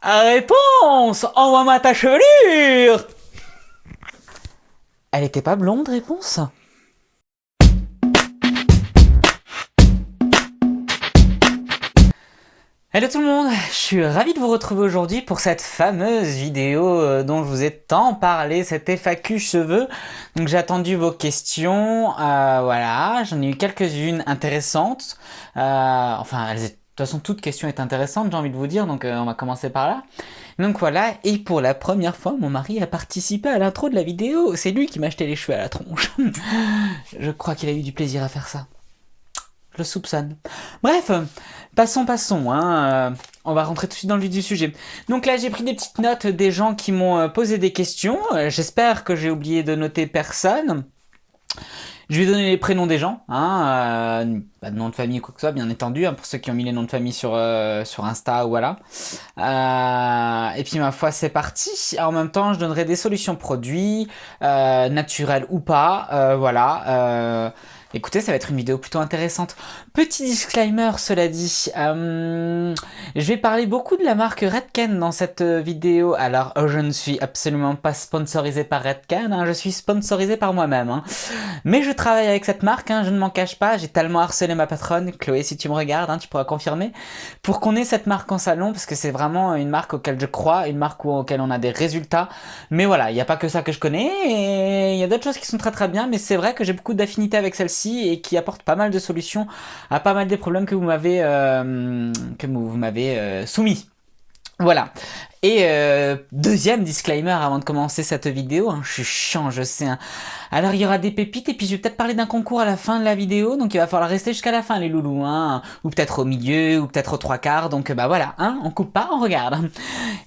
Réponse! Envoie-moi ta chevelure! Elle était pas blonde, réponse? Hello tout le monde, je suis ravi de vous retrouver aujourd'hui pour cette fameuse vidéo dont je vous ai tant parlé, cette FAQ cheveux. Donc j'ai attendu vos questions, voilà, j'en ai eu quelques-unes intéressantes. Enfin, de toute façon, toute question est intéressante, j'ai envie de vous dire, donc on va commencer par là. Donc voilà, et pour la première fois, mon mari a participé à l'intro de la vidéo. C'est lui qui m'a acheté les cheveux à la tronche. Je crois qu'il a eu du plaisir à faire ça. Je le soupçonne. Bref, passons, hein. On va rentrer tout de suite dans le vif du sujet. Donc là, j'ai pris des petites notes des gens qui m'ont posé des questions. J'espère que j'ai oublié de noter personne. Je vais donner les prénoms des gens, hein, pas de nom de famille ou quoi que ce soit, bien entendu, hein, pour ceux qui ont mis les noms de famille sur Insta ou voilà. Et puis ma foi, c'est parti. En même temps, je donnerai des solutions produits, naturelles ou pas, voilà. Écoutez, ça va être une vidéo plutôt intéressante. Petit disclaimer, cela dit, je vais parler beaucoup de la marque Redken dans cette vidéo. Alors, je ne suis absolument pas sponsorisé par Redken, hein, je suis sponsorisé par moi-même. Hein. Mais je travaille avec cette marque, hein, je ne m'en cache pas, j'ai tellement harcelé ma patronne, Chloé si tu me regardes, hein, tu pourras confirmer, pour qu'on ait cette marque en salon, parce que c'est vraiment une marque auquel je crois, une marque auquel on a des résultats. Mais voilà, il n'y a pas que ça que je connais, et il y a d'autres choses qui sont très très bien, mais c'est vrai que j'ai beaucoup d'affinité avec celle-ci, et qui apporte pas mal de solutions à pas mal des problèmes que vous m'avez soumis. Voilà. Et deuxième disclaimer avant de commencer cette vidéo, hein, je suis chiant, je sais. Hein. Alors il y aura des pépites et puis je vais peut-être parler d'un concours à la fin de la vidéo, donc il va falloir rester jusqu'à la fin les loulous, hein, ou peut-être au milieu, ou peut-être aux trois quarts, donc bah voilà, hein, on coupe pas, on regarde.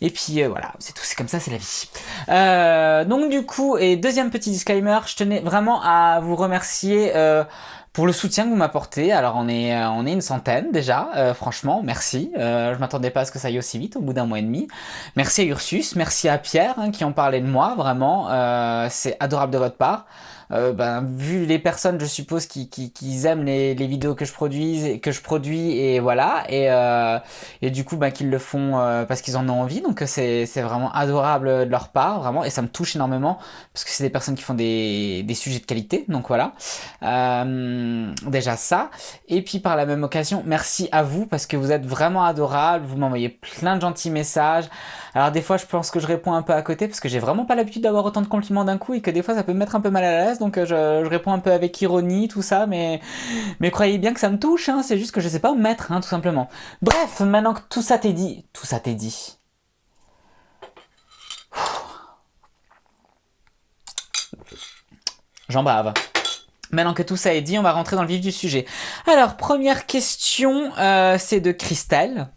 Et puis voilà, c'est tout, c'est comme ça, c'est la vie. Donc du coup, et deuxième petit disclaimer, je tenais vraiment à vous remercier pour le soutien que vous m'apportez. Alors on est une centaine déjà, franchement, merci. Je m'attendais pas à ce que ça aille aussi vite au bout d'un mois et demi. Merci à Ursus, merci à Pierre hein, qui ont parlé de moi, vraiment, c'est adorable de votre part. Vu les personnes, je suppose, qui aiment les vidéos que je produis et voilà, et du coup, qu'ils le font parce qu'ils en ont envie, donc c'est vraiment adorable de leur part, vraiment, et ça me touche énormément parce que c'est des personnes qui font des sujets de qualité, donc voilà. Déjà ça, et puis par la même occasion, merci à vous parce que vous êtes vraiment adorables, vous m'envoyez plein de gentils messages. Alors des fois je pense que je réponds un peu à côté parce que j'ai vraiment pas l'habitude d'avoir autant de compliments d'un coup et que des fois ça peut me mettre un peu mal à l'aise, donc je réponds un peu avec ironie, tout ça, mais croyez bien que ça me touche, hein, c'est juste que je sais pas où me mettre, hein, tout simplement. Bref, maintenant que tout ça t'est dit, j'en bave. Maintenant que tout ça est dit, on va rentrer dans le vif du sujet. Alors, première question, c'est de Christelle.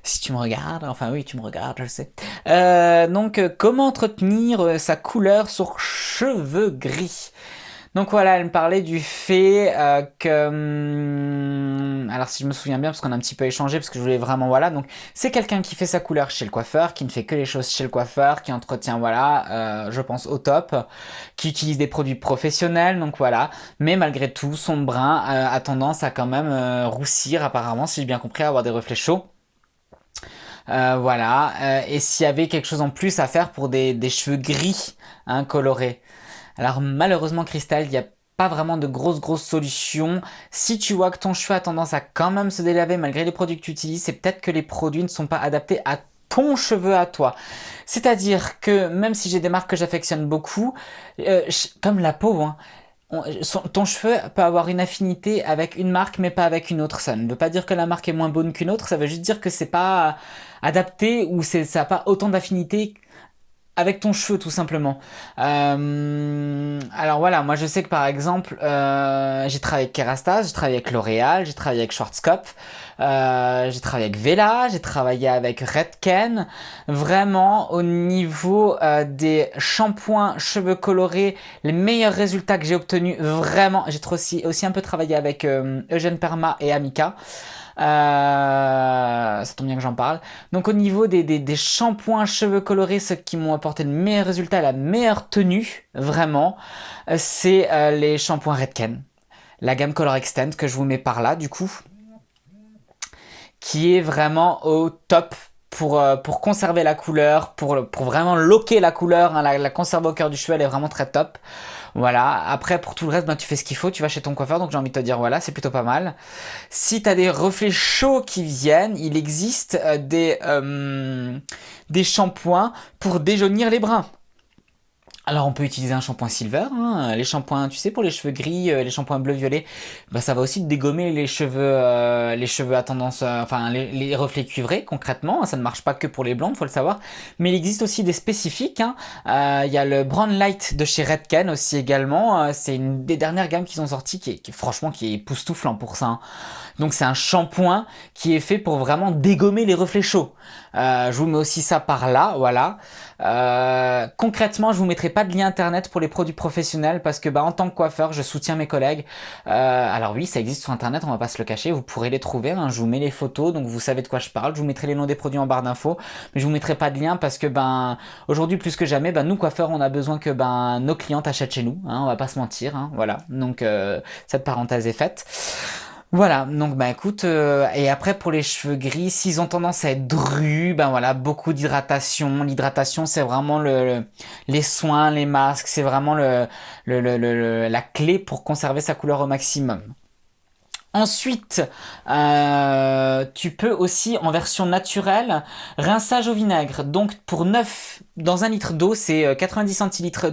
Si tu me regardes, enfin oui, tu me regardes, je le sais. Comment entretenir sa couleur sur cheveux gris? Donc voilà, elle me parlait du fait alors si je me souviens bien, parce qu'on a un petit peu échangé, parce que je voulais vraiment, voilà, donc c'est quelqu'un qui fait sa couleur chez le coiffeur, qui ne fait que les choses chez le coiffeur, qui entretient, voilà, je pense au top, qui utilise des produits professionnels, donc voilà, mais malgré tout, son brun a tendance à quand même roussir, apparemment, si j'ai bien compris, à avoir des reflets chauds. Voilà, et s'il y avait quelque chose en plus à faire pour des cheveux gris, hein, colorés. Alors malheureusement Cristal, il n'y a pas vraiment de grosses solutions. Si tu vois que ton cheveu a tendance à quand même se délaver malgré les produits que tu utilises, c'est peut-être que les produits ne sont pas adaptés à ton cheveu à toi. C'est-à-dire que même si j'ai des marques que j'affectionne beaucoup, comme la peau, hein, ton cheveu peut avoir une affinité avec une marque mais pas avec une autre. Ça ne veut pas dire que la marque est moins bonne qu'une autre, ça veut juste dire que c'est pas adapté ou ça n'a pas autant d'affinité avec ton cheveu tout simplement. Alors voilà, moi je sais que par exemple, j'ai travaillé avec Kerastase, j'ai travaillé avec L'Oréal, j'ai travaillé avec Schwarzkopf, j'ai travaillé avec Vela, j'ai travaillé avec Redken. Vraiment au niveau des shampoings cheveux colorés, les meilleurs résultats que j'ai obtenus, vraiment, j'ai aussi un peu travaillé avec Eugène Perma et Amika. Ça tombe bien que j'en parle. Donc au niveau des shampoings cheveux colorés, ceux qui m'ont apporté le meilleur résultat, la meilleure tenue, vraiment, c'est les shampoings Redken. La gamme Color Extend que je vous mets par là, du coup, qui est vraiment au top pour conserver la couleur, pour vraiment loquer la couleur, hein, la conserver au cœur du cheveu, elle est vraiment très top. Voilà, après pour tout le reste, ben, tu fais ce qu'il faut, tu vas chez ton coiffeur, donc j'ai envie de te dire voilà, c'est plutôt pas mal. Si tu as des reflets chauds qui viennent, il existe des shampoings pour déjaunir les brins. Alors on peut utiliser un shampoing silver, hein. Les shampoings, tu sais, pour les cheveux gris, les shampoings bleu-violet, bah ça va aussi dégommer les cheveux à tendance, enfin les reflets cuivrés concrètement. Ça ne marche pas que pour les blondes, faut le savoir. Mais il existe aussi des spécifiques, hein. Il y a le Brown Light de chez Redken aussi également. C'est une des dernières gammes qu'ils ont sorties franchement qui est époustouflant pour ça, hein. Donc c'est un shampoing qui est fait pour vraiment dégommer les reflets chauds. Je vous mets aussi ça par là, voilà. Concrètement, je vous mettrai pas de lien internet pour les produits professionnels parce que bah, en tant que coiffeur, je soutiens mes collègues. Alors oui, ça existe sur internet, on va pas se le cacher, vous pourrez les trouver, hein. Je vous mets les photos, donc vous savez de quoi je parle. Je vous mettrai les noms des produits en barre d'infos, mais je vous mettrai pas de lien parce que ben aujourd'hui plus que jamais, ben nous coiffeurs, on a besoin que ben nos clientes achètent chez nous, hein, on va pas se mentir, hein, voilà. Donc cette parenthèse est faite. Voilà, donc bah écoute, et après pour les cheveux gris, s'ils ont tendance à être drus, ben voilà, beaucoup d'hydratation. L'hydratation, c'est vraiment les soins, les masques, c'est vraiment la clé pour conserver sa couleur au maximum. Ensuite, tu peux aussi, en version naturelle, rinçage au vinaigre. Donc, pour 9 dans un litre d'eau, c'est 90 centilitres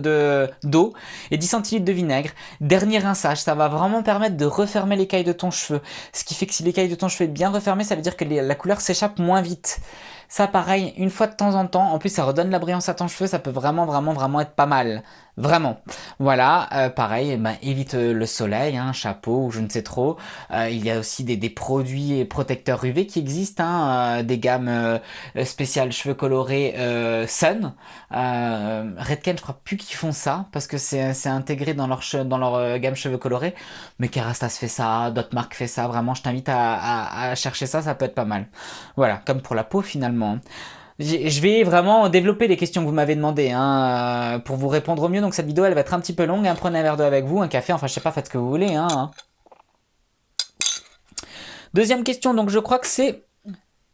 d'eau et 10 centilitres de vinaigre. Dernier rinçage, ça va vraiment permettre de refermer l'écaille de ton cheveu. Ce qui fait que si l'écaille de ton cheveu est bien refermée, ça veut dire que la couleur s'échappe moins vite. Ça, pareil, une fois de temps en temps. En plus, ça redonne la brillance à ton cheveu. Ça peut vraiment, vraiment, vraiment être pas mal. Vraiment. Voilà, pareil, ben, évite le soleil, hein, chapeau ou je ne sais trop. Il y a aussi des produits protecteurs UV qui existent, hein, des gammes spéciales cheveux colorés Sun. Redken, je crois plus qu'ils font ça parce que c'est intégré dans dans leur gamme cheveux colorés. Mais Kerastase fait ça, d'autres marques fait ça. Vraiment, je t'invite à chercher ça, ça peut être pas mal. Voilà, comme pour la peau finalement. Je vais vraiment développer les questions que vous m'avez demandées, hein, pour vous répondre au mieux. Donc cette vidéo, elle va être un petit peu longue, hein. Prenez un verre d'eau avec vous, un café, enfin je sais pas, faites ce que vous voulez, hein. Deuxième question, donc je crois que c'est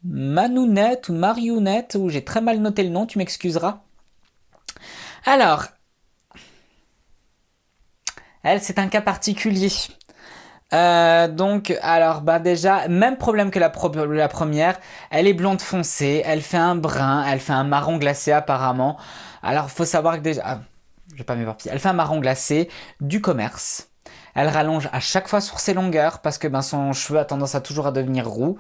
Manounette ou Mariounette, où j'ai très mal noté le nom, tu m'excuseras. Alors, elle, c'est un cas particulier. Donc, alors, bah déjà, même problème que la première. Elle est blonde foncée, elle fait un brun, elle fait un marron glacé apparemment. Alors, faut savoir que déjà, je vais pas m'éparpiller. Elle fait un marron glacé du commerce. Elle rallonge à chaque fois sur ses longueurs parce que ben, son cheveu a tendance à toujours à devenir roux.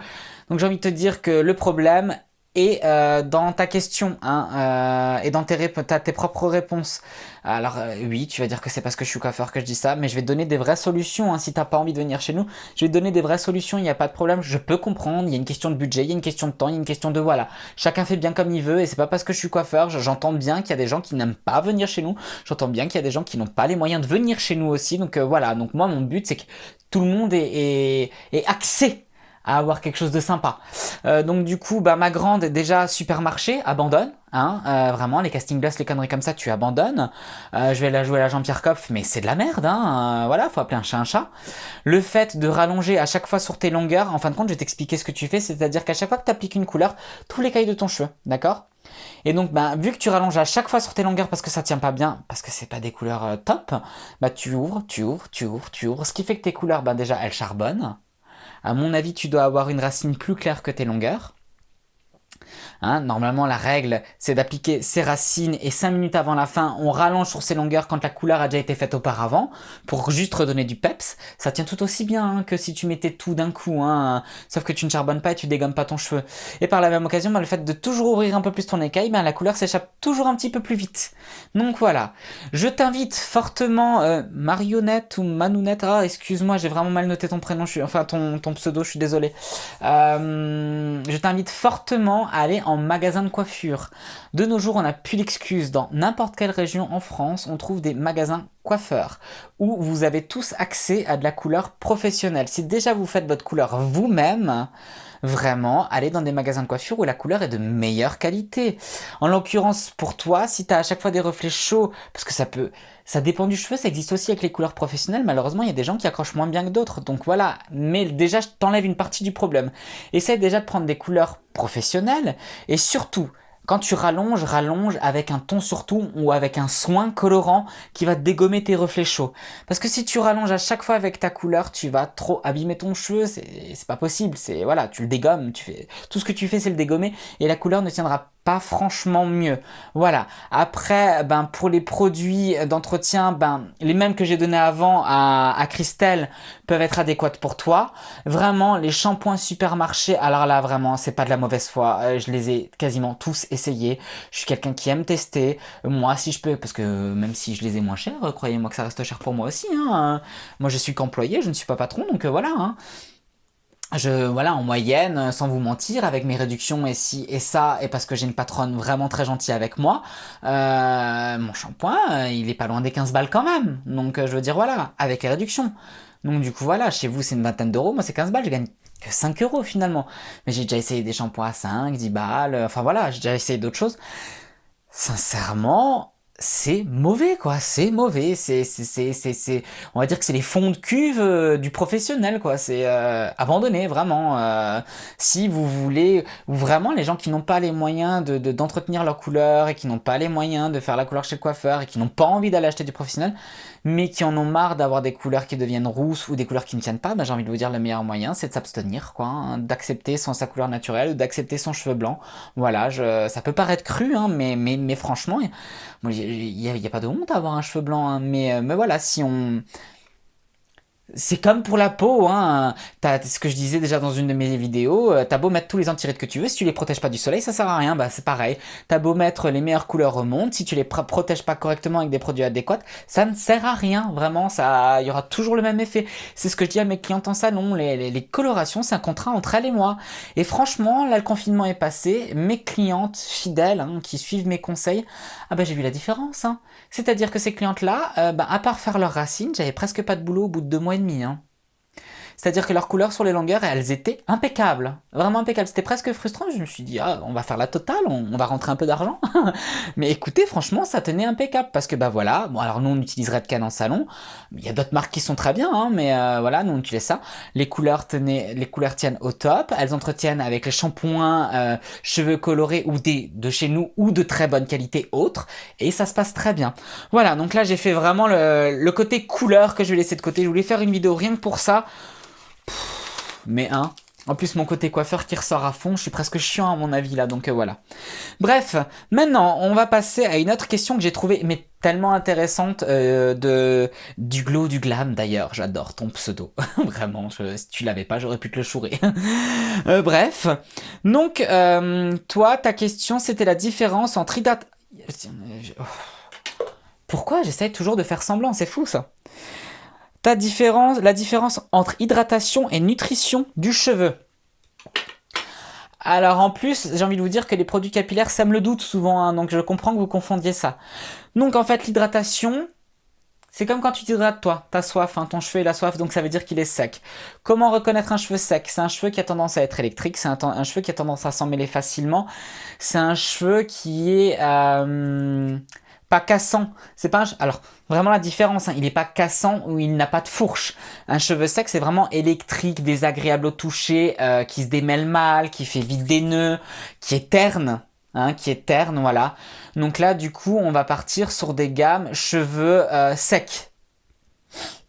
Donc j'ai envie de te dire que le problème est dans ta question, hein, et dans tes propres réponses. Alors oui, tu vas dire que c'est parce que je suis coiffeur que je dis ça, mais je vais te donner des vraies solutions, hein, si t'as pas envie de venir chez nous. Je vais te donner des vraies solutions, il n'y a pas de problème, je peux comprendre, il y a une question de budget, il y a une question de temps, il y a une question de voilà. Chacun fait bien comme il veut et c'est pas parce que je suis coiffeur, j'entends bien qu'il y a des gens qui n'aiment pas venir chez nous, j'entends bien qu'il y a des gens qui n'ont pas les moyens de venir chez nous aussi, donc voilà. Donc moi mon but c'est que tout le monde est axé à avoir quelque chose de sympa. Donc du coup, bah, ma grande, déjà, supermarché, abandonne. Hein, vraiment, les casting glass, les conneries comme ça, tu abandonnes. Je vais la jouer à la Jean-Pierre Coff, mais c'est de la merde. Hein, voilà, faut appeler un chat un chat. Le fait de rallonger à chaque fois sur tes longueurs, en fin de compte, je vais t'expliquer ce que tu fais. C'est-à-dire qu'à chaque fois que tu appliques une couleur, tu ouvres l'écaille de ton cheveu. D'accord? Et donc, bah, vu que tu rallonges à chaque fois sur tes longueurs parce que ça tient pas bien, parce que c'est pas des couleurs top, bah, tu ouvres, tu ouvres, tu ouvres, tu ouvres. Ce qui fait que tes couleurs, bah, déjà, elles charbonnent. À mon avis, tu dois avoir une racine plus claire que tes longueurs. Hein, normalement, la règle, c'est d'appliquer ses racines et 5 minutes avant la fin, on rallonge sur ses longueurs quand la couleur a déjà été faite auparavant, pour juste redonner du peps. Ça tient tout aussi bien, hein, que si tu mettais tout d'un coup, hein, sauf que tu ne charbonnes pas et tu dégommes pas ton cheveu. Et par la même occasion, bah, le fait de toujours ouvrir un peu plus ton écaille, bah, la couleur s'échappe toujours un petit peu plus vite. Donc voilà, je t'invite fortement, Marionnette ou Manounette, ah excuse-moi, j'ai vraiment mal noté ton prénom, enfin ton pseudo, je suis désolé. Je t'invite fortement à aller en magasin de coiffure. De nos jours, on n'a plus l'excuse. Dans n'importe quelle région en France, on trouve des magasins coiffeurs où vous avez tous accès à de la couleur professionnelle. Si déjà vous faites votre couleur vous-même, vraiment aller dans des magasins de coiffure où la couleur est de meilleure qualité. En l'occurrence, pour toi, si tu as à chaque fois des reflets chauds, parce que ça dépend du cheveu, ça existe aussi avec les couleurs professionnelles, malheureusement, il y a des gens qui accrochent moins bien que d'autres, donc voilà. Mais déjà, je t'enlève une partie du problème. Essaye déjà de prendre des couleurs professionnelles, et surtout, quand tu rallonges, rallonge avec un ton surtout ou avec un soin colorant qui va dégommer tes reflets chauds. Parce que si tu rallonges à chaque fois avec ta couleur, tu vas trop abîmer ton cheveu, c'est pas possible. C'est voilà, tu le dégommes, tu fais tout ce que tu fais, c'est le dégommer et la couleur ne tiendra pas franchement mieux. Voilà. Après, ben pour les produits d'entretien, ben les mêmes que j'ai donnés avant à Christelle peuvent être adéquates pour toi. Vraiment, les shampoings supermarchés, alors là vraiment, c'est pas de la mauvaise foi. Je les ai quasiment tous essayés. Je suis quelqu'un qui aime tester. Moi, si je peux, parce que même si je les ai moins chers, croyez-moi que ça reste cher pour moi aussi. Hein. Moi, je suis qu'employé, je ne suis pas patron, donc voilà. Hein. Voilà, en moyenne, sans vous mentir, avec mes réductions et ci et ça, et parce que j'ai une patronne vraiment très gentille avec moi, mon shampoing, il est pas loin des 15 balles quand même. Donc, je veux dire, voilà, avec les réductions. Donc, du coup, voilà, chez vous, c'est une vingtaine d'euros, moi, c'est 15 balles, je gagne que 5 euros finalement. Mais j'ai déjà essayé des shampoings à 5, 10 balles, enfin voilà, j'ai déjà essayé d'autres choses. Sincèrement, c'est mauvais, quoi. C'est mauvais. On va dire que c'est les fonds de cuve du professionnel, quoi. C'est abandonné, vraiment. Si vous voulez, ou vraiment les gens qui n'ont pas les moyens d'entretenir leur couleur et qui n'ont pas les moyens de faire la couleur chez le coiffeur et qui n'ont pas envie d'aller acheter du professionnel, mais qui en ont marre d'avoir des couleurs qui deviennent rousses ou des couleurs qui ne tiennent pas, ben, j'ai envie de vous dire le meilleur moyen, c'est de s'abstenir, quoi, hein, d'accepter sa couleur naturelle, d'accepter son cheveu blanc. Voilà, ça peut paraître cru, hein, mais franchement, il y a pas de honte à avoir un cheveu blanc, hein, mais voilà, si on, c'est comme pour la peau, hein. Ce que je disais déjà dans une de mes vidéos, t'as beau mettre tous les anti-rides que tu veux, si tu les protèges pas du soleil, ça sert à rien. Bah c'est pareil. T'as beau mettre les meilleures couleurs au monde, si tu les protèges pas correctement avec des produits adéquats, ça ne sert à rien. Vraiment, il y aura toujours le même effet. C'est ce que je dis à mes clientes en salon. Les colorations, c'est un contrat entre elles et moi. Et franchement, là le confinement est passé, mes clientes fidèles, hein, qui suivent mes conseils, ah bah j'ai vu la différence, hein. C'est-à-dire que ces clientes-là, à part faire leurs racines, j'avais presque pas de boulot au bout de 2 mois et demi. Hein. C'est-à-dire que leurs couleurs sur les longueurs, elles étaient impeccables. Vraiment impeccables. C'était presque frustrant. Je me suis dit, ah, on va faire la totale, on va rentrer un peu d'argent. Mais écoutez, franchement, ça tenait impeccable. Parce que, bah voilà, bon, alors nous, on utilise Redken en salon. Il y a d'autres marques qui sont très bien, hein, mais voilà, nous, on utilise ça. Les couleurs tiennent au top. Elles entretiennent avec les shampoings, cheveux colorés ou de chez nous ou de très bonne qualité autres. Et ça se passe très bien. Voilà, donc là, j'ai fait vraiment le côté couleur que je vais laisser de côté. Je voulais faire une vidéo rien que pour ça. Mais hein, en plus mon côté coiffeur qui ressort à fond, je suis presque chiant à mon avis là, donc voilà. Bref, maintenant on va passer à une autre question que j'ai trouvée mais tellement intéressante du glow du glam d'ailleurs, j'adore ton pseudo, vraiment, si tu l'avais pas j'aurais pu te le chourer. Bref, donc toi ta question c'était la différence entre Pourquoi j'essaye toujours de faire semblant, c'est fou ça. La différence entre hydratation et nutrition du cheveu. Alors en plus, j'ai envie de vous dire que les produits capillaires sèment le doute souvent, hein, donc je comprends que vous confondiez ça. Donc en fait, l'hydratation, c'est comme quand tu t'hydrates toi, t'as soif, hein, ton cheveu il a soif, donc ça veut dire qu'il est sec. Comment reconnaître un cheveu sec? C'est un cheveu qui a tendance à être électrique, c'est un cheveu qui a tendance à s'en mêler facilement, c'est un cheveu qui est pas cassant. C'est pas alors vraiment la différence, hein, il est pas cassant ou il n'a pas de fourche. Un cheveu sec c'est vraiment électrique, désagréable au toucher, qui se démêle mal, qui fait vite des nœuds, qui est terne. Hein, qui est terne, voilà. Donc là, du coup, on va partir sur des gammes cheveux secs.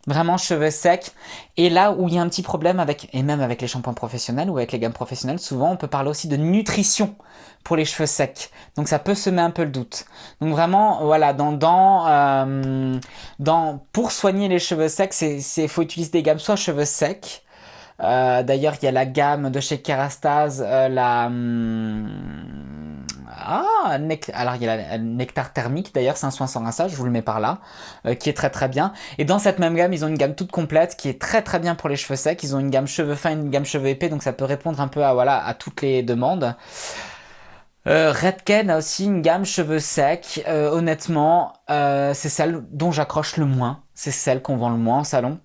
Vraiment cheveux secs. Et là où il y a un petit problème et même avec les shampoings professionnels ou avec les gammes professionnelles, souvent on peut parler aussi de nutrition pour les cheveux secs. Donc ça peut semer un peu le doute. Donc vraiment, voilà, pour soigner les cheveux secs, faut utiliser des gammes soit cheveux secs. D'ailleurs, il y a la gamme de chez Kerastase, alors il y a la Nectar thermique, d'ailleurs c'est un soin sans rinçage, je vous le mets par là, qui est très très bien. Et dans cette même gamme, ils ont une gamme toute complète qui est très très bien pour les cheveux secs. Ils ont une gamme cheveux fins, une gamme cheveux épais, donc ça peut répondre un peu à toutes les demandes. Redken a aussi une gamme cheveux secs. Honnêtement, c'est celle dont j'accroche le moins. C'est celle qu'on vend le moins en salon.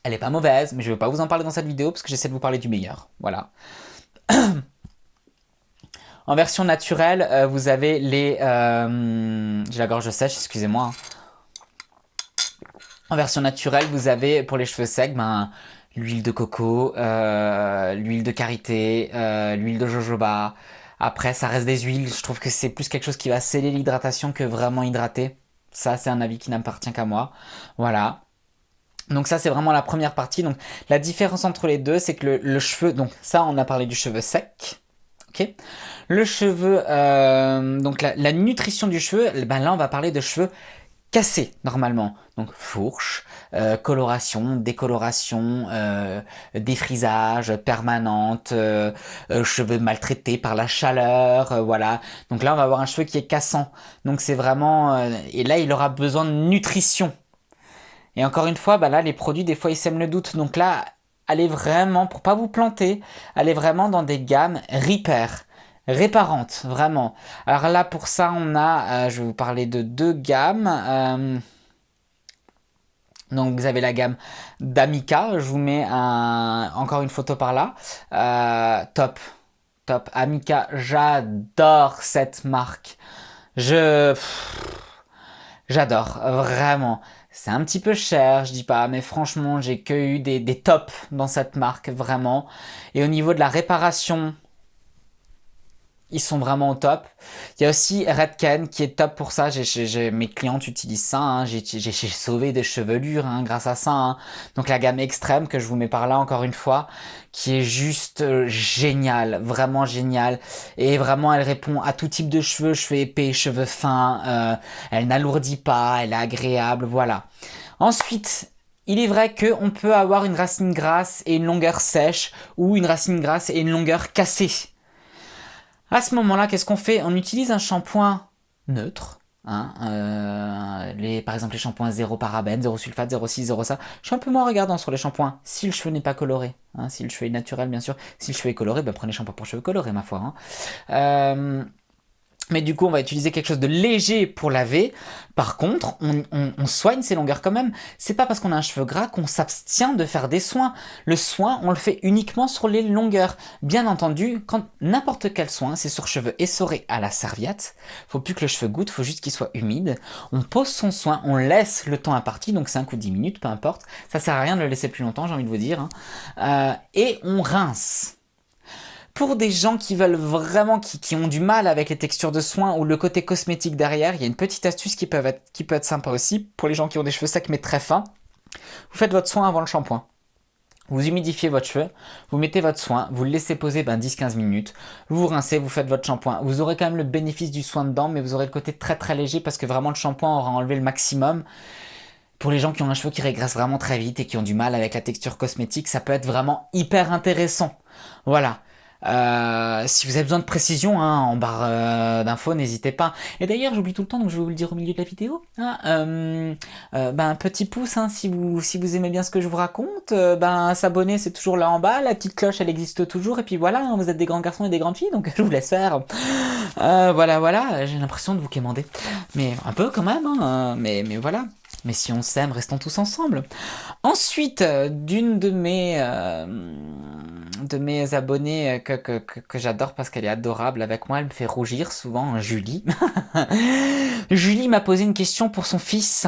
Elle est pas mauvaise, mais je vais pas vous en parler dans cette vidéo parce que j'essaie de vous parler du meilleur. Voilà. En version naturelle, vous avez les... j'ai la gorge sèche, excusez-moi. En version naturelle, vous avez pour les cheveux secs, ben, l'huile de coco, l'huile de karité, l'huile de jojoba. Après, ça reste des huiles. Je trouve que c'est plus quelque chose qui va sceller l'hydratation que vraiment hydrater. Ça, c'est un avis qui n'appartient qu'à moi. Voilà. Donc ça, c'est vraiment la première partie. Donc la différence entre les deux, c'est que le cheveu... Donc ça, on a parlé du cheveu sec. Ok. Le cheveu... donc la nutrition du cheveu, ben là, on va parler de cheveux cassés, normalement. Donc fourche, coloration, décoloration, défrisage, permanente, cheveux maltraités par la chaleur, voilà. Donc là, on va avoir un cheveu qui est cassant. Donc c'est vraiment... et là, il aura besoin de nutrition. Et encore une fois, bah là, les produits, des fois, ils sèment le doute. Donc là, allez vraiment, pour pas vous planter, allez vraiment dans des gammes Repair, réparantes, vraiment. Alors là, pour ça, on a, je vais vous parler de deux gammes. Donc vous avez la gamme d'Amica, je vous mets encore une photo par là. Top, top. Amica, j'adore cette marque. Je... J'adore, vraiment. C'est un petit peu cher, je dis pas, mais franchement, j'ai que eu des tops dans cette marque, vraiment. Et au niveau de la réparation, ils sont vraiment au top. Il y a aussi Redken qui est top pour ça. Mes clientes utilisent ça. Hein. J'ai sauvé des chevelures hein, grâce à ça. Hein. Donc la gamme extrême que je vous mets par là encore une fois, qui est juste géniale, vraiment géniale. Et vraiment, elle répond à tout type de cheveux, cheveux épais, cheveux fins. Elle n'alourdit pas, elle est agréable, voilà. Ensuite, il est vrai qu'on peut avoir une racine grasse et une longueur sèche ou une racine grasse et une longueur cassée. À ce moment-là, qu'est-ce qu'on fait? On utilise un shampoing neutre. Hein, par exemple les shampoings zéro parabène, zéro sulfate, zéro 6, zéro ça. Je suis un peu moins regardant sur les shampoings. Si le cheveu n'est pas coloré, hein, si le cheveu est naturel bien sûr. Si le cheveu est coloré, ben prenez shampoing pour cheveux colorés ma foi. Hein. Mais du coup, on va utiliser quelque chose de léger pour laver. Par contre, on soigne ses longueurs quand même. C'est pas parce qu'on a un cheveu gras qu'on s'abstient de faire des soins. Le soin, on le fait uniquement sur les longueurs. Bien entendu, quand n'importe quel soin, c'est sur cheveux essorés à la serviette. Faut plus que le cheveu goûte, faut juste qu'il soit humide. On pose son soin, on laisse le temps imparti, donc 5 ou 10 minutes, peu importe. Ça sert à rien de le laisser plus longtemps, j'ai envie de vous dire. Hein. Et on rince. Pour des gens qui veulent vraiment, qui ont du mal avec les textures de soins ou le côté cosmétique derrière, il y a une petite astuce qui peut être sympa aussi. Pour les gens qui ont des cheveux secs mais très fins, vous faites votre soin avant le shampoing. Vous humidifiez votre cheveu, vous mettez votre soin, vous le laissez poser 10-15 minutes, vous rincez, vous faites votre shampoing. Vous aurez quand même le bénéfice du soin dedans, mais vous aurez le côté très très léger parce que vraiment le shampoing aura enlevé le maximum. Pour les gens qui ont un cheveu qui régresse vraiment très vite et qui ont du mal avec la texture cosmétique, ça peut être vraiment hyper intéressant. Voilà. Si vous avez besoin de précision hein, en barre d'infos, n'hésitez pas. Et d'ailleurs, j'oublie tout le temps, donc je vais vous le dire au milieu de la vidéo. Hein, un petit pouce hein, si vous aimez bien ce que je vous raconte. S'abonner, c'est toujours là en bas. La petite cloche, elle existe toujours. Et puis voilà, hein, vous êtes des grands garçons et des grandes filles, donc je vous laisse faire. Voilà. J'ai l'impression de vous quémander, mais un peu quand même. Hein, mais voilà. Mais si on s'aime, restons tous ensemble. Ensuite, d'une de mes abonnées que j'adore parce qu'elle est adorable avec moi, elle me fait rougir souvent, Julie. Julie m'a posé une question pour son fils.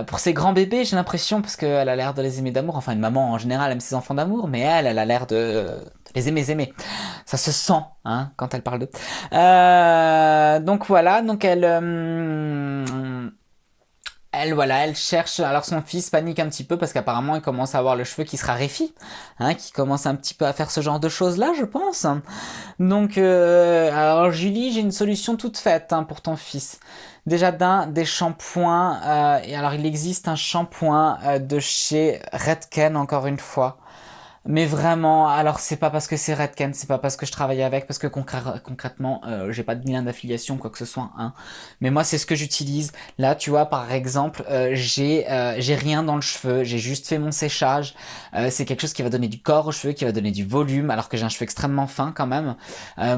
Pour ses grands bébés, j'ai l'impression, parce qu'elle a l'air de les aimer d'amour. Enfin, une maman en général aime ses enfants d'amour, mais elle a l'air de les aimer. Ça se sent, hein, quand elle parle d'eux. Donc voilà, donc elle cherche. Alors son fils panique un petit peu parce qu'apparemment il commence à avoir le cheveu qui se raréfie, hein, qui commence un petit peu à faire ce genre de choses là, je pense. Donc, alors Julie, j'ai une solution toute faite hein, pour ton fils. Déjà des shampoings. Et alors il existe un shampoing de chez Redken encore une fois. Mais vraiment, alors c'est pas parce que c'est Redken, c'est pas parce que je travaille avec, parce que concrètement, j'ai pas de lien d'affiliation, quoi que ce soit, hein. Mais moi, c'est ce que j'utilise. Là, tu vois, par exemple, j'ai rien dans le cheveu, j'ai juste fait mon séchage. C'est quelque chose qui va donner du corps aux cheveux, qui va donner du volume, alors que j'ai un cheveu extrêmement fin quand même.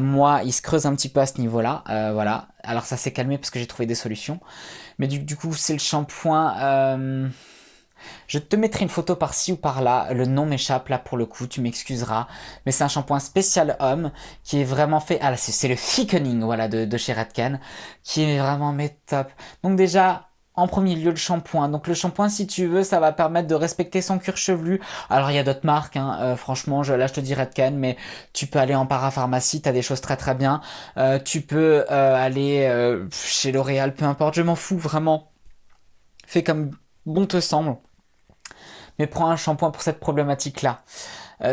Moi, il se creuse un petit peu à ce niveau-là, voilà. Alors ça s'est calmé parce que j'ai trouvé des solutions. Mais du coup, c'est le shampoing. Je te mettrai une photo par-ci ou par-là. Le nom m'échappe là pour le coup, tu m'excuseras. Mais c'est un shampoing spécial homme qui est vraiment fait... Ah là, c'est le thickening voilà, de chez Redken qui est vraiment mais top. Donc déjà... En premier lieu, le shampoing. Donc le shampoing, si tu veux, ça va permettre de respecter son cuir chevelu. Alors il y a d'autres marques, hein. Franchement, là je te dis Redken, mais tu peux aller en parapharmacie, t'as des choses très très bien. Tu peux aller chez L'Oréal, peu importe, je m'en fous vraiment. Fais comme bon te semble, mais prends un shampoing pour cette problématique-là.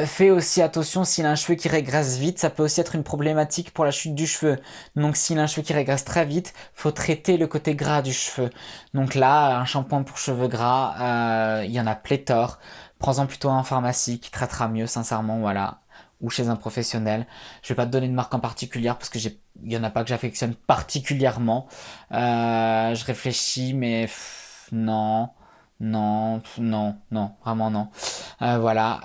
Fais aussi attention s'il a un cheveu qui régresse vite, ça peut aussi être une problématique pour la chute du cheveu. Donc s'il a un cheveu qui régresse très vite, faut traiter le côté gras du cheveu. Donc là, un shampoing pour cheveux gras, il y en a pléthore. Prends-en plutôt un en pharmacie qui traitera mieux, sincèrement, voilà. Ou chez un professionnel. Je vais pas te donner de marque en particulier parce que il y en a pas que j'affectionne particulièrement. Je réfléchis, mais non. Non, non, non, vraiment non. Voilà.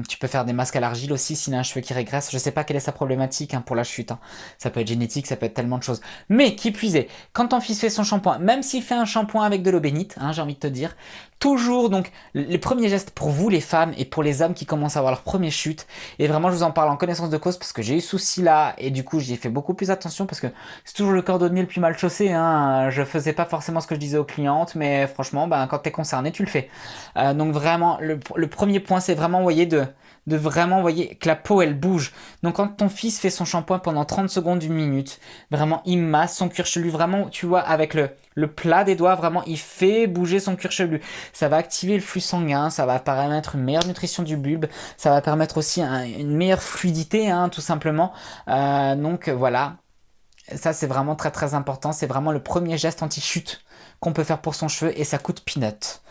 Tu peux faire des masques à l'argile aussi s'il a un cheveu qui régresse. Je sais pas quelle est sa problématique hein, pour la chute. Hein. Ça peut être génétique, ça peut être tellement de choses. Mais qui plus est, quand ton fils fait son shampoing, même s'il fait un shampoing avec de l'eau bénite, hein, j'ai envie de te dire, toujours donc les premiers gestes pour vous les femmes et pour les hommes qui commencent à avoir leur première chute. Et vraiment, je vous en parle en connaissance de cause parce que j'ai eu ce souci là et du coup j'y ai fait beaucoup plus attention parce que c'est toujours le cordonnier le plus mal chaussé. Hein. Je faisais pas forcément ce que je disais aux clientes, mais franchement, ben, quand t'es concerné, tu le fais. Donc vraiment, le premier point, c'est vraiment, voyez, de vraiment, voyez, que la peau, elle bouge. Donc quand ton fils fait son shampoing pendant 30 secondes, une minute, vraiment, il masse son cuir chevelu, vraiment, tu vois, avec le plat des doigts, vraiment, il fait bouger son cuir chevelu. Ça va activer le flux sanguin, ça va permettre une meilleure nutrition du bulbe, ça va permettre aussi une meilleure fluidité, hein, tout simplement. Donc voilà. Ça, c'est vraiment très très important. C'est vraiment le premier geste anti-chute qu'on peut faire pour son cheveu et ça coûte peanut.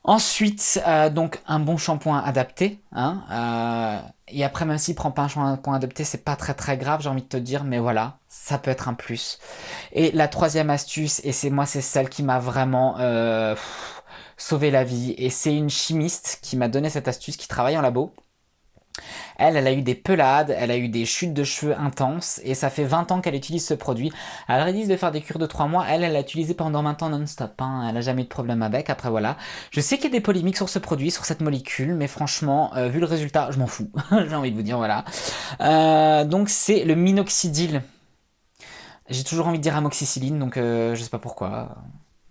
Ensuite, donc un bon shampoing adapté. Hein, et après, même s'il prend pas un shampoing adapté, c'est pas très très grave, j'ai envie de te dire, mais voilà, ça peut être un plus. Et la troisième astuce, et c'est celle qui m'a vraiment sauvé la vie, et c'est une chimiste qui m'a donné cette astuce, qui travaille en labo. Elle a eu des pelades, elle a eu des chutes de cheveux intenses et ça fait 20 ans qu'elle utilise ce produit. Alors ils disent de faire des cures de 3 mois, elle l'a utilisé pendant 20 ans non-stop, hein. Elle a jamais eu de problème avec, après voilà. Je sais qu'il y a des polémiques sur ce produit, sur cette molécule, mais franchement, vu le résultat, je m'en fous. J'ai envie de vous dire, voilà. Donc c'est le minoxidil. J'ai toujours envie de dire amoxicilline, donc je sais pas pourquoi.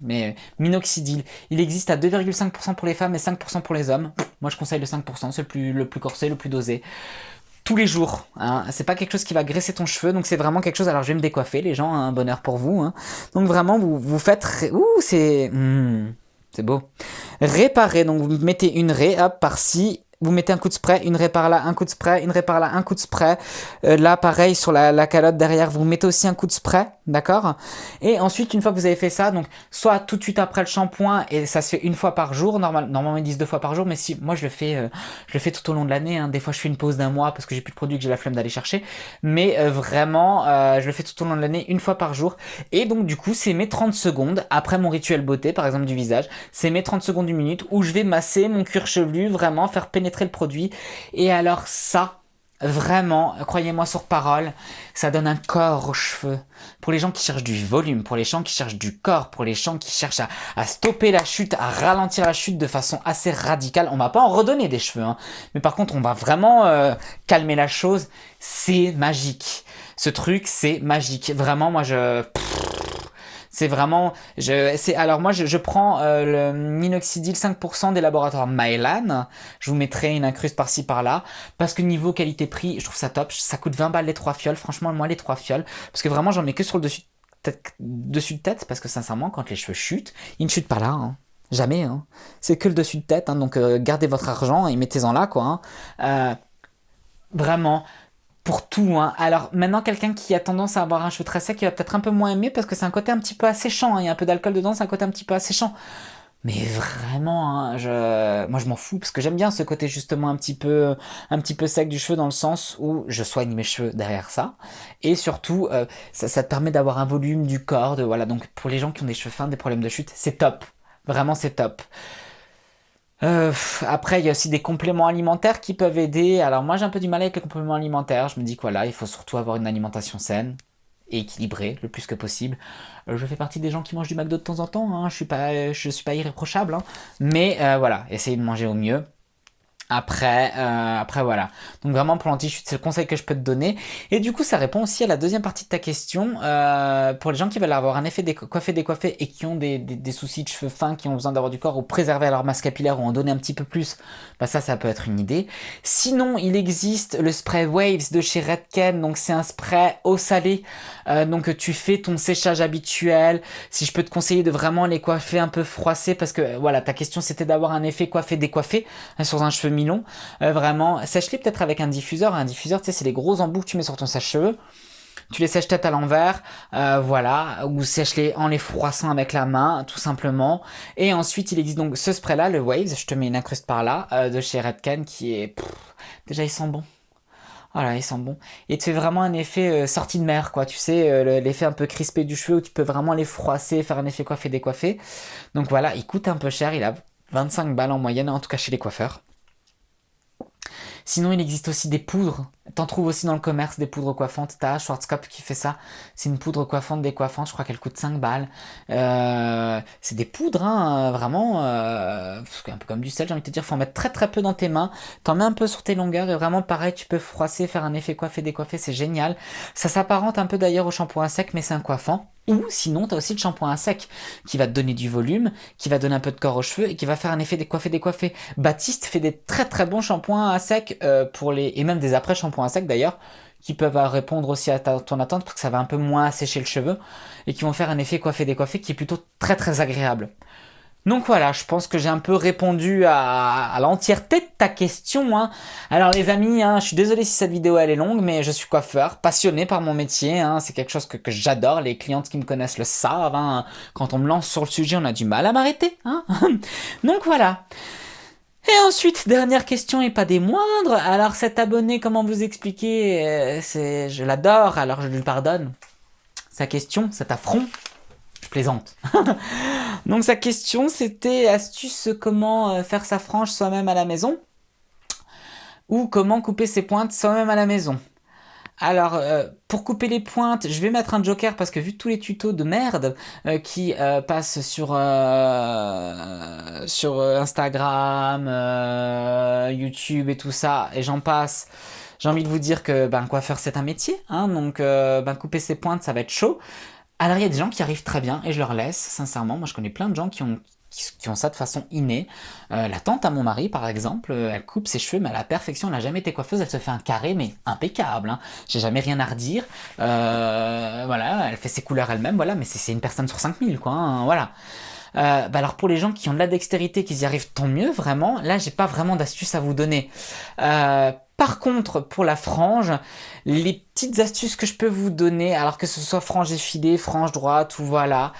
Mais minoxidil, il existe à 2,5% pour les femmes et 5% pour les hommes. Moi je conseille le 5%, c'est le plus corsé, le plus dosé. Tous les jours, hein. C'est pas quelque chose qui va graisser ton cheveu, donc c'est vraiment quelque chose. Alors je vais me décoiffer, les gens, un bonheur pour vous. Hein. Donc vraiment, vous faites. Ouh, c'est beau. Réparer, donc vous mettez une raie, hop, par-ci. Vous mettez un coup de spray, une raie par là, un coup de spray, une raie par là, un coup de spray. Là, pareil, sur la calotte derrière, vous mettez aussi un coup de spray, d'accord? Et ensuite, une fois que vous avez fait ça, donc soit tout de suite après le shampoing, et ça se fait une fois par jour, normalement ils disent 2 fois par jour, mais si, moi je le fais tout au long de l'année, hein. Des fois je fais une pause d'un mois parce que j'ai plus de produits que j'ai la flemme d'aller chercher, mais vraiment, je le fais tout au long de l'année, une fois par jour. Et donc du coup, c'est mes 30 secondes, après mon rituel beauté, par exemple du visage, c'est mes 30 secondes d'une minute où je vais masser mon cuir chevelu, vraiment faire pénétrer le produit. Et alors ça, vraiment, croyez-moi sur parole, ça donne un corps aux cheveux. Pour les gens qui cherchent du volume, pour les gens qui cherchent du corps, pour les gens qui cherchent à stopper la chute, à ralentir la chute de façon assez radicale. On va pas en redonner des cheveux, hein, mais par contre on va vraiment calmer la chose. C'est magique. Ce truc, c'est magique. Vraiment, moi c'est vraiment, alors moi je prends le minoxidil 5% des laboratoires Mylan. Je vous mettrai une incruste par-ci par-là parce que niveau qualité-prix, je trouve ça top. Ça coûte 20 balles les 3 fioles. Franchement, moi les 3 fioles parce que vraiment j'en mets que sur le dessus de tête parce que sincèrement quand les cheveux chutent, ils ne chutent pas là. Hein. Jamais. Hein. C'est que le dessus de tête. Hein, donc gardez votre argent et mettez-en là quoi. Hein. Vraiment pour tout. Hein. Alors maintenant, quelqu'un qui a tendance à avoir un cheveu très sec, il va peut-être un peu moins aimer parce que c'est un côté un petit peu asséchant. Hein. Il y a un peu d'alcool dedans, c'est un côté un petit peu asséchant. Mais vraiment, hein, moi je m'en fous parce que j'aime bien ce côté justement un petit peu sec du cheveu dans le sens où je soigne mes cheveux derrière ça. Et surtout, ça te permet d'avoir un volume du corps. Voilà, donc pour les gens qui ont des cheveux fins, des problèmes de chute, c'est top. Vraiment, c'est top. Après, il y a aussi des compléments alimentaires qui peuvent aider. Alors moi, j'ai un peu du mal avec les compléments alimentaires. Je me dis que voilà, il faut surtout avoir une alimentation saine. et équilibré le plus que possible. Je fais partie des gens qui mangent du McDo de temps en temps, hein, je suis pas irréprochable, hein, mais voilà, essayez de manger au mieux. Après voilà. Donc vraiment pour l'anti-chute, c'est le conseil que je peux te donner. Et du coup, ça répond aussi à la deuxième partie de ta question. Pour les gens qui veulent avoir un effet décoiffé et qui ont des soucis de cheveux fins, qui ont besoin d'avoir du corps ou préserver leur masse capillaire ou en donner un petit peu plus, bah ça peut être une idée. Sinon, il existe le spray Waves de chez Redken. Donc c'est un spray eau salée. Donc tu fais ton séchage habituel. Si je peux te conseiller de vraiment les coiffer un peu froissés, parce que voilà, ta question c'était d'avoir un effet coiffé-décoiffé sur un cheveu mi-long. Vraiment, sèche-les peut-être avec un diffuseur. Un diffuseur, tu sais, c'est les gros embouts que tu mets sur ton sèche-cheveux. Tu les sèches tête à l'envers, voilà, ou sèche-les en les froissant avec la main, tout simplement. Et ensuite, il existe donc ce spray-là, le Waves, je te mets une incruste par là, de chez Redken, qui est... déjà, il sent bon. Voilà, il sent bon. Et tu fais vraiment un effet sortie de mer, quoi. Tu sais, l'effet un peu crispé du cheveu où tu peux vraiment les froisser, faire un effet coiffé-décoiffé. Donc voilà, il coûte un peu cher, il a 25 balles en moyenne, en tout cas chez les coiffeurs. Sinon, il existe aussi des poudres. T'en trouves aussi dans le commerce des poudres coiffantes. T'as Schwarzkopf qui fait ça. C'est une poudre coiffante décoiffante. Je crois qu'elle coûte 5 balles. C'est des poudres, hein, vraiment. Un peu comme du sel, j'ai envie de te dire. Faut en mettre très très peu dans tes mains. T'en mets un peu sur tes longueurs. Et vraiment, pareil, tu peux froisser, faire un effet coiffé, décoiffé. C'est génial. Ça s'apparente un peu d'ailleurs au shampoing à sec, mais c'est un coiffant. Ou sinon, t'as aussi le shampoing à sec qui va te donner du volume, qui va donner un peu de corps aux cheveux et qui va faire un effet décoiffé. Baptiste fait des très très bons shampoings à sec et même des après shampoings à sec d'ailleurs, qui peuvent répondre aussi à ton attente parce que ça va un peu moins assécher le cheveu et qui vont faire un effet coiffé-décoiffé qui est plutôt très très agréable. Donc voilà, je pense que j'ai un peu répondu à l'entièreté de ta question, hein. Alors les amis, hein, je suis désolé si cette vidéo elle est longue, mais je suis coiffeur, passionné par mon métier, hein. C'est quelque chose que j'adore. Les clientes qui me connaissent le savent, hein. Quand on me lance sur le sujet, on a du mal à m'arrêter, hein. Donc voilà. Et ensuite, dernière question et pas des moindres. Alors cet abonné, comment vous expliquer, je l'adore, alors je lui pardonne. Sa question, cet affront, je plaisante. Donc sa question c'était astuce comment faire sa frange soi-même à la maison ou comment couper ses pointes soi-même à la maison. Alors, pour couper les pointes, je vais mettre un joker parce que vu tous les tutos de merde qui passent sur Instagram, YouTube et tout ça, et j'en passe, j'ai envie de vous dire que coiffeur c'est un métier, hein, donc couper ses pointes ça va être chaud. Alors il y a des gens qui arrivent très bien et je leur laisse, sincèrement. Moi je connais plein de gens qui ont ça de façon innée. La tante à mon mari par exemple, elle coupe ses cheveux mais à la perfection, elle n'a jamais été coiffeuse, elle se fait un carré mais impeccable, hein. J'ai jamais rien à redire. Voilà, elle fait ses couleurs elle-même, voilà, mais c'est une personne sur 5000 quoi, hein, voilà. Alors pour les gens qui ont de la dextérité, qui y arrivent, tant mieux, vraiment. Là, j'ai pas vraiment d'astuces à vous donner. Par contre, pour la frange, les petites astuces que je peux vous donner, alors que ce soit frange effilée, frange droite ou voilà,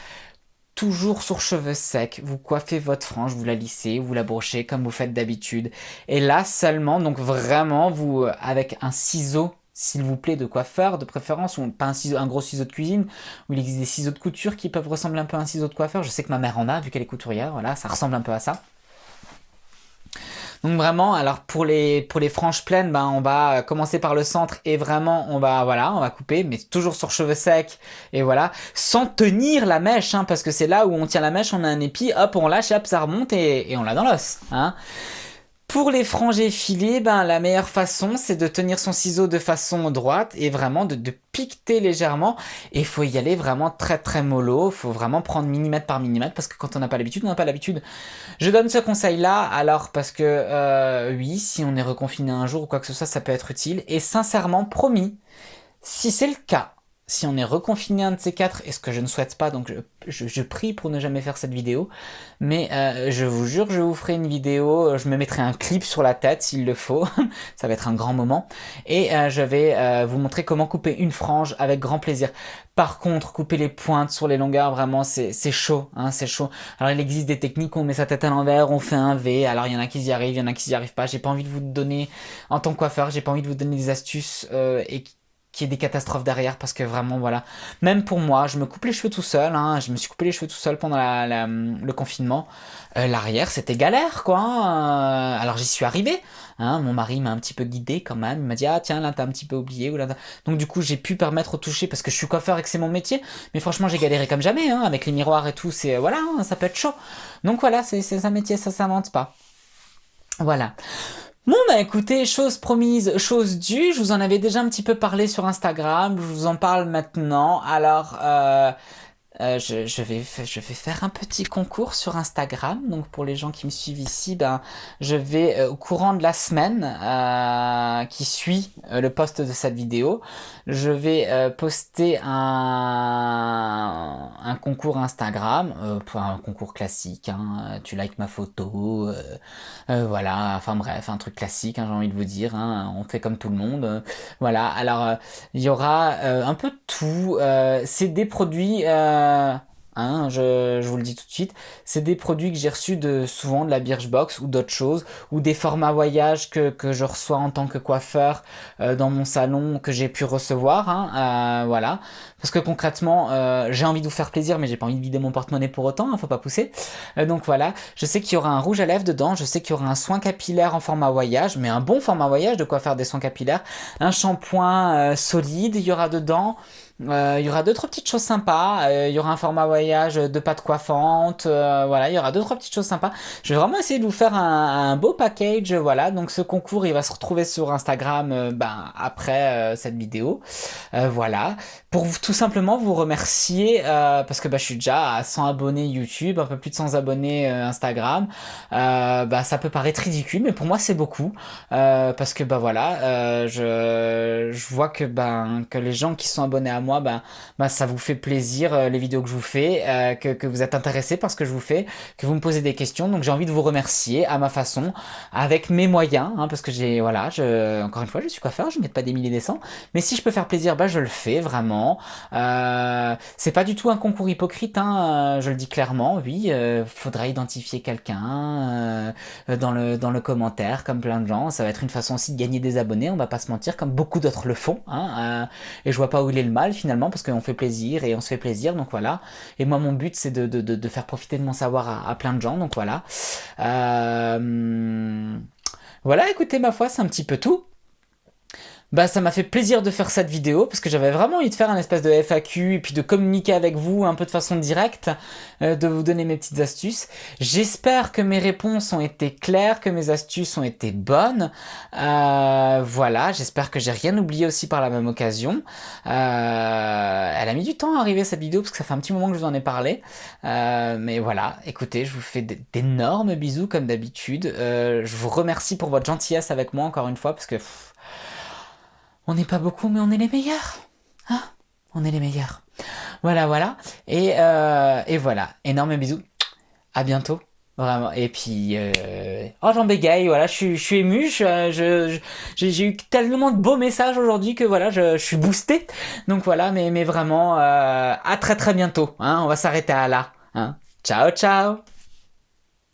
toujours sur cheveux secs, vous coiffez votre frange, vous la lissez, vous la brochez comme vous faites d'habitude. Et là seulement, donc vraiment, vous avec un ciseau, s'il vous plaît, de coiffeur, de préférence, ou pas un gros ciseau de cuisine, où il existe des ciseaux de couture qui peuvent ressembler un peu à un ciseau de coiffeur. Je sais que ma mère en a, vu qu'elle est couturière, voilà, ça ressemble un peu à ça. Donc vraiment, alors pour les franges pleines, on va commencer par le centre et vraiment on va couper, mais toujours sur cheveux secs et voilà, sans tenir la mèche, hein, parce que c'est là où on tient la mèche, on a un épi, hop on lâche, hop ça remonte et on l'a dans l'os, hein. Pour les franges effilées, la meilleure façon, c'est de tenir son ciseau de façon droite et vraiment de piqueter légèrement. Et il faut y aller vraiment très très mollo. Il faut vraiment prendre millimètre par millimètre parce que quand on n'a pas l'habitude, on n'a pas l'habitude. Je donne ce conseil-là alors parce que oui, si on est reconfiné un jour ou quoi que ce soit, ça peut être utile. Et sincèrement, promis, si c'est le cas, si on est reconfiné un de ces quatre, et ce que je ne souhaite pas, donc je prie pour ne jamais faire cette vidéo, mais je vous jure, je vous ferai une vidéo, je me mettrai un clip sur la tête s'il le faut, ça va être un grand moment, et je vais vous montrer comment couper une frange avec grand plaisir. Par contre, couper les pointes sur les longueurs, vraiment, c'est chaud, hein, c'est chaud. Alors il existe des techniques, on met sa tête à l'envers, on fait un V, alors il y en a qui y arrivent, il y en a qui y arrivent pas, j'ai pas envie de vous donner, en tant que coiffeur, j'ai pas envie de vous donner des astuces qu'il y ait des catastrophes derrière, parce que vraiment, voilà. Même pour moi, je me coupe les cheveux tout seul, hein, je me suis coupé les cheveux tout seul pendant le confinement. L'arrière, c'était galère, quoi, hein. Alors j'y suis arrivé, hein, mon mari m'a un petit peu guidé quand même, il m'a dit, ah tiens, là t'as un petit peu oublié, ou là, donc du coup j'ai pu permettre au toucher, parce que je suis coiffeur et que c'est mon métier, mais franchement j'ai galéré comme jamais, hein, avec les miroirs et tout, c'est, voilà, hein, ça peut être chaud. Donc voilà, c'est un métier, ça s'invente pas. Voilà. Bon bah écoutez, chose promise, chose due, je vous en avais déjà un petit peu parlé sur Instagram, je vous en parle maintenant. Alors, je vais faire un petit concours sur Instagram. Donc pour les gens qui me suivent ici, ben, je vais au courant de la semaine qui suit le post de cette vidéo, je vais poster un concours Instagram, pour un concours classique, hein, tu likes ma photo, voilà, enfin bref, un truc classique, hein, j'ai envie de vous dire, hein, on fait comme tout le monde. Voilà, alors il y aura un peu de tout. C'est des produits, hein, je vous le dis tout de suite, c'est des produits que j'ai reçus souvent de la Birchbox ou d'autres choses, ou des formats voyage que je reçois en tant que coiffeur dans mon salon que j'ai pu recevoir, hein, voilà. Parce que concrètement, j'ai envie de vous faire plaisir, mais j'ai pas envie de vider mon porte-monnaie pour autant, hein, faut pas pousser. Donc voilà, je sais qu'il y aura un rouge à lèvres dedans, je sais qu'il y aura un soin capillaire en format voyage, mais un bon format voyage, de quoi faire des soins capillaires, un shampoing solide, il y aura dedans. Il y aura deux trois petites choses sympas. Il y aura un format voyage de pâte coiffante. Voilà, il y aura deux trois petites choses sympas. Je vais vraiment essayer de vous faire un beau package. Voilà, donc ce concours, il va se retrouver sur Instagram ben, après cette vidéo. Voilà, pour tout simplement vous remercier parce que bah, je suis déjà à 100 abonnés YouTube, un peu plus de 100 abonnés Instagram. Bah, ça peut paraître ridicule, mais pour moi c'est beaucoup parce que bah voilà, je vois que ben que les gens qui sont abonnés à moi, ben ça vous fait plaisir les vidéos que je vous fais, que vous êtes intéressés par ce que je vous fais, que vous me posez des questions. Donc j'ai envie de vous remercier à ma façon, avec mes moyens, hein, parce que j'ai voilà, encore une fois, je suis coiffeur, je ne mets pas des milliers des cents, mais si je peux faire plaisir, bah je le fais vraiment. C'est pas du tout un concours hypocrite, hein, je le dis clairement. Oui, faudra identifier quelqu'un dans le commentaire, comme plein de gens. Ça va être une façon aussi de gagner des abonnés, on va pas se mentir, comme beaucoup d'autres le font, hein, et je vois pas où il est le mal finalement, parce qu'on fait plaisir et on se fait plaisir, donc voilà. Et moi, mon but, c'est de faire profiter de mon savoir à plein de gens, donc voilà. Voilà, écoutez, ma foi, c'est un petit peu tout. Bah ça m'a fait plaisir de faire cette vidéo parce que j'avais vraiment envie de faire un espèce de FAQ et puis de communiquer avec vous un peu de façon directe, de vous donner mes petites astuces. J'espère que mes réponses ont été claires, que mes astuces ont été bonnes. Voilà, j'espère que j'ai rien oublié aussi par la même occasion. Elle a mis du temps à arriver cette vidéo parce que ça fait un petit moment que je vous en ai parlé. Mais voilà, écoutez, je vous fais d'énormes bisous comme d'habitude. Je vous remercie pour votre gentillesse avec moi encore une fois parce que... on n'est pas beaucoup, mais on est les meilleurs. Hein? On est les meilleurs. Voilà, voilà. Et voilà. Énorme bisous. À bientôt. Vraiment. Et puis... oh, j'en bégaye. Voilà, je suis ému. J'ai eu tellement de beaux messages aujourd'hui que voilà, je suis boosté. Donc voilà, mais vraiment, à très très bientôt. Hein? On va s'arrêter à là. Hein? Ciao, ciao.